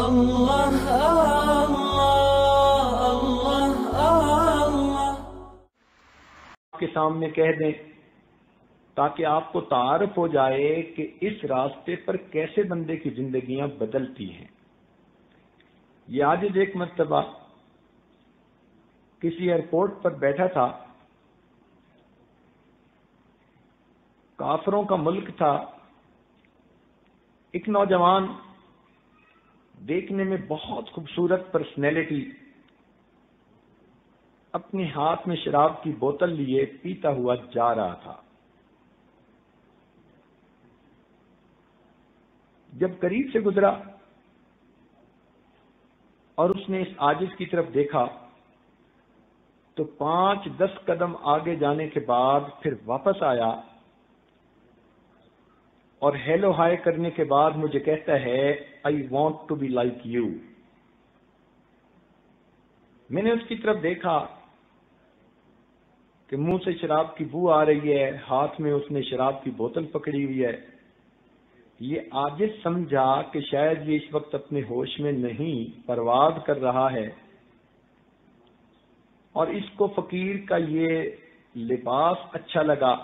اللہ اللہ اللہ اللہ کے سامنے کہہ دیں تاکہ آپ کو تعارف ہو جائے کہ اس راستے پر کیسے بندے کی زندگیاں بدلتی ہیں۔ یہ آج ایک مرتبہ کسی ایئرپورٹ پر بیٹھا تھا، کافروں کا ملک تھا، ایک نوجوان دیکھنے میں بہت خوبصورت پرسنالٹی اپنے ہاتھ میں شراب کی بوتل لیے پیتا ہوا جا رہا تھا۔ جب قریب سے گزرا اور اس نے اس عاجز کی طرف دیکھا تو 5-10 قدم آگے جانے کے بعد پھر واپس آیا اور ہیلو ہائی کرنے کے بعد مجھے کہتا ہے I want to be like you. میں نے اس کی طرف دیکھا کہ منہ سے شراب کی بو آ رہی ہے، ہاتھ میں اس نے شراب کی بوتل پکڑی ہوئی ہے۔ یہ عاجز سمجھا کہ شاید یہ اس وقت اپنے ہوش میں نہیں، پرواز کر رہا ہے، اور اس کو فقیر کا یہ لباس اچھا لگا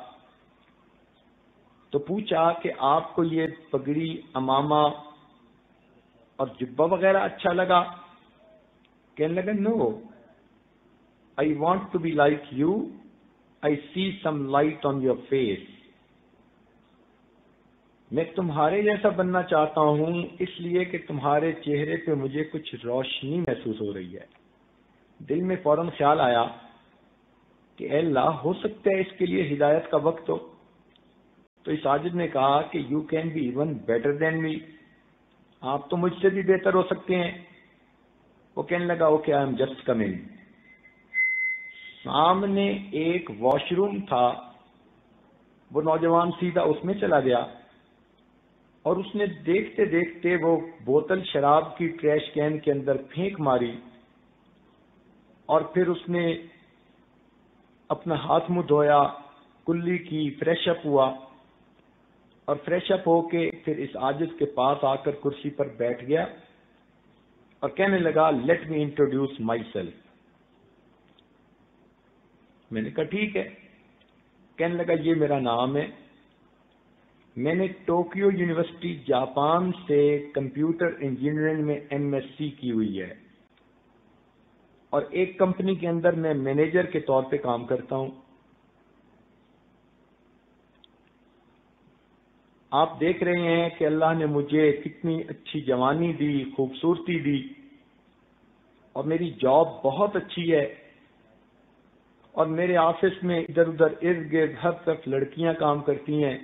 تو پوچھا کہ آپ کو یہ پگڑی، امامہ اور جبہ وغیرہ اچھا لگا؟ کہنے لگا no, I want to be like you, I see some light on your face. میں تمہارے جیسا بننا چاہتا ہوں اس لیے کہ تمہارے چہرے پہ مجھے کچھ روشنی محسوس ہو رہی ہے۔ دل میں فوراً خیال آیا کہ اے اللہ، ہو سکتا ہے اس کے لیے ہدایت کا وقت ہو۔ تو اس عاجز نے کہا کہ you can be even better than me, آپ تو مجھ سے بھی بہتر ہو سکتے ہیں۔ وہ کہنے لگا okay I am just coming. سامنے ایک واش روم تھا، وہ نوجوان سیدھا اس میں چلا گیا اور اس نے دیکھتے دیکھتے وہ بوتل شراب کی ٹریش کین کے اندر پھینک ماری، اور پھر اس نے اپنا ہاتھ منہ دھویا، کلی کی، فریش اپ ہوا، اور فریش اپ ہو کے پھر اس عاجز کے پاس آ کر کرسی پر بیٹھ گیا اور کہنے لگا let me introduce my self. میں نے کہا ٹھیک ہے۔ کہنے لگا یہ میرا نام ہے، میں نے ٹوکیو یونیورسٹی جاپان سے کمپیوٹر انجینئرنگ میں MSc کی ہوئی ہے، اور ایک کمپنی کے اندر میں مینیجر کے طور پہ کام کرتا ہوں۔ آپ دیکھ رہے ہیں کہ اللہ نے مجھے کتنی اچھی جوانی دی، خوبصورتی دی، اور میری جاب بہت اچھی ہے، اور میرے آفس میں ادھر ادھر ارد گرد ہر طرف لڑکیاں کام کرتی ہیں۔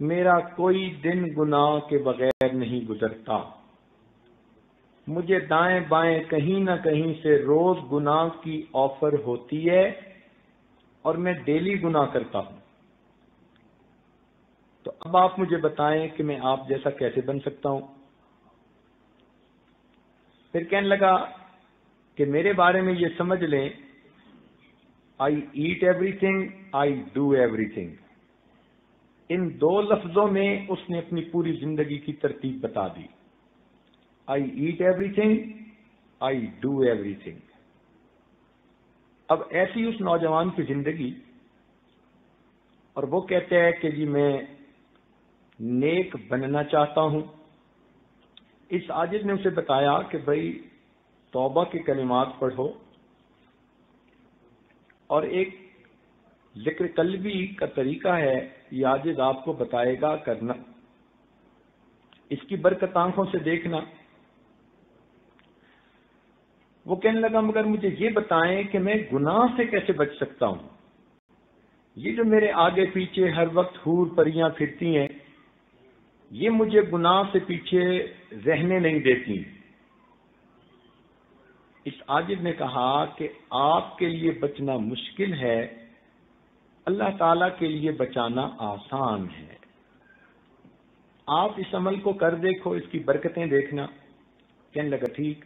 میرا کوئی دن گناہ کے بغیر نہیں گزرتا، مجھے دائیں بائیں کہیں نہ کہیں سے روز گناہ کی آفر ہوتی ہے، اور میں ڈیلی گناہ کرتا ہوں۔ تو اب آپ مجھے بتائیں کہ میں آپ جیسا کیسے بن سکتا ہوں؟ پھر کہنے لگا کہ میرے بارے میں یہ سمجھ لیں I eat everything, I do everything. ان 2 لفظوں میں اس نے اپنی پوری زندگی کی ترتیب بتا دی، I eat everything, I do everything. اب ایسی اس نوجوان کی زندگی، اور وہ کہتے ہیں کہ جی میں نیک بننا چاہتا ہوں۔ اس عاجز نے اسے بتایا کہ بھائی توبہ کے کلمات پڑھو، اور ایک ذکر قلبی کا طریقہ ہے، یہ عاجز آپ کو بتائے گا کرنا، اس کی برکت آنکھوں سے دیکھنا۔ وہ کہنے لگا مگر مجھے یہ بتائیں کہ میں گناہ سے کیسے بچ سکتا ہوں؟ یہ جو میرے آگے پیچھے ہر وقت حور پریاں پھرتی ہیں، یہ مجھے گناہ سے پیچھے رہنے نہیں دیتی۔ اس عاجز نے کہا کہ آپ کے لیے بچنا مشکل ہے، اللہ تعالیٰ کے لیے بچانا آسان ہے۔ آپ اس عمل کو کر دیکھو، اس کی برکتیں دیکھنا۔ کہنے لگا ٹھیک۔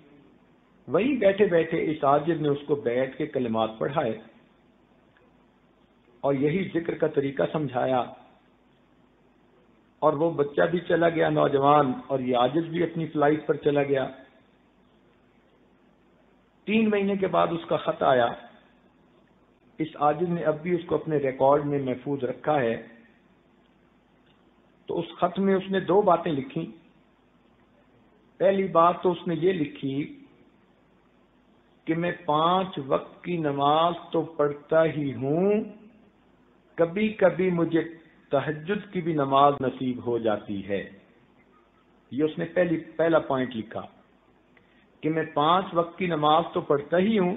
وہیں بیٹھے بیٹھے اس عاجز نے اس کو بیٹھ کے کلمات پڑھائے اور یہی ذکر کا طریقہ سمجھایا اور وہ بچہ بھی چلا گیا نوجوان، اور یہ عاجز بھی اپنی فلائٹ پر چلا گیا۔ 3 مہینے کے بعد اس کا خط آیا۔ اس عاجز نے اب بھی اس کو اپنے ریکارڈ میں محفوظ رکھا ہے۔ تو اس خط میں اس نے 2 باتیں لکھی۔ پہلی بات تو اس نے یہ لکھی کہ میں 5 وقت کی نماز تو پڑھتا ہی ہوں، کبھی کبھی مجھے تہجد کی بھی نماز نصیب ہو جاتی ہے۔ یہ اس نے پہلا پوائنٹ لکھا کہ میں 5 وقت کی نماز تو پڑھتا ہی ہوں،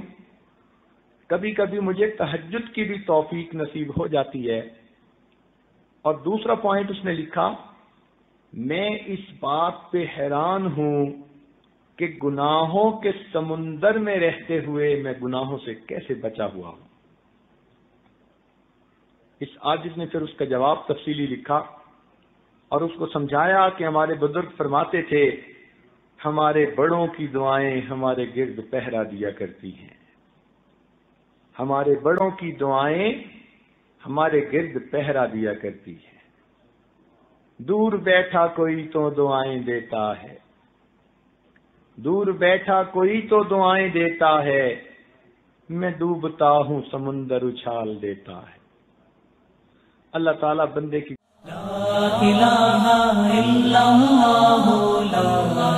کبھی کبھی مجھے تہجد کی بھی توفیق نصیب ہو جاتی ہے۔ اور دوسرا پوائنٹ اس نے لکھا، میں اس بات پہ حیران ہوں کہ گناہوں کے سمندر میں رہتے ہوئے میں گناہوں سے کیسے بچا ہوا ہوں۔ اس عاجز نے پھر اس کا جواب تفصیلی لکھا اور اس کو سمجھایا کہ ہمارے بزرگ فرماتے تھے ہمارے بڑوں کی دعائیں ہمارے گرد پہرا دیا کرتی ہیں، ہمارے بڑوں کی دعائیں ہمارے گرد پہرا دیا کرتی ہیں۔ دور بیٹھا کوئی تو دعائیں دیتا ہے، دور بیٹھا کوئی تو دعائیں دیتا ہے، میں ڈوبتا ہوں سمندر اچھال دیتا ہے۔ اللہ تعالیٰ بندے کی لا الہ الا اللہ، لا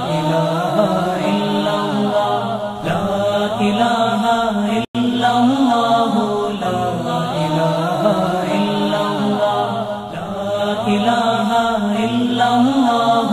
الہ الا اللہ، لا الہ الا اللہ، لا الہ الا اللہ، لا الہ الا اللہ،